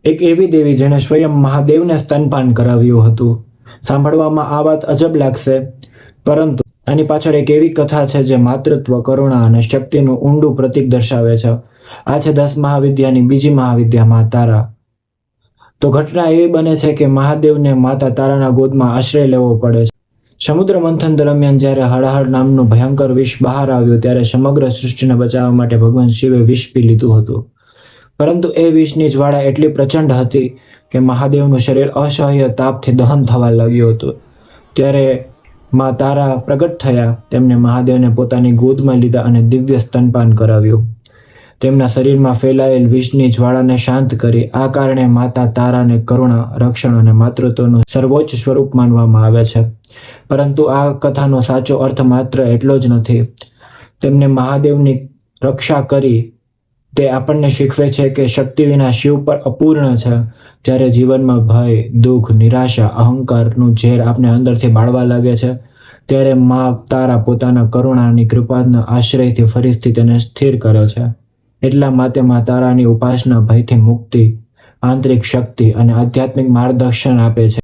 એક એવી દેવી જેણે સ્વયં મહાદેવને સ્તનપાન કરાવ્યું હતું. સાંભળવામાં આ વાત અજબ લાગશે, પરંતુ આની પાછળ એક એવી કથા છે જે માતૃત્વ, કરુણા અને શક્તિનું ઊંડું પ્રતીક દર્શાવે છે. આ છે 10 મહાવિદ્યાની બીજી મહાવિદ્યા મા તારા. તો ઘટના એવી બને છે કે મહાદેવને માતા તારાના ગોદમાં આશ્રય લેવો પડે છે. સમુદ્ર મંથન દરમિયાન જ્યારે હળહળ નામનું ભયંકર વિષ બહાર આવ્યું ત્યારે સમગ્ર સૃષ્ટિને બચાવવા માટે ભગવાન શિવે વિષ પી લીધું હતું. પરંતુ એ વિષની જ્વાળા એટલી પ્રચંડ હતી કે મહાદેવનું શરીર અસહ્ય તાપથી દહન થવા લાગ્યું હતું. ત્યારે મા તારા પ્રગટ થયા. તેમણે મહાદેવને પોતાની ગોદમાં લીધા અને દિવ્ય સ્તનપાન કરાવ્યું. તેમના શરીરમાં ફેલાયેલ વિષની જ્વાળાને શાંત કરી. આ કારણે માતા તારાને કરુણા, રક્ષણ અને માતૃત્વનું સર્વોચ્ચ સ્વરૂપ માનવામાં આવે છે. પરંતુ આ કથાનો સાચો અર્થ માત્ર એટલો જ નથી. તેમને મહાદેવની રક્ષા કરી તે આપણને શીખવે છે કે શક્તિ વિના શિવ પર અપૂર્ણ છે. જ્યારે જીવનમાં ભય, દુઃખ, નિરાશા, અહંકારનું ઝેર આપણે અંદરથી બાળવા લાગે છે, ત્યારે મા તારા પોતાના કરુણાની કૃપાના આશ્રયથી ફરી સ્થિતિને સ્થિર કરે છે. એટલા માટે મા તારાની ઉપાસના ભયથી મુક્તિ, આંતરિક શક્તિ અને આધ્યાત્મિક માર્ગદર્શન આપે છે.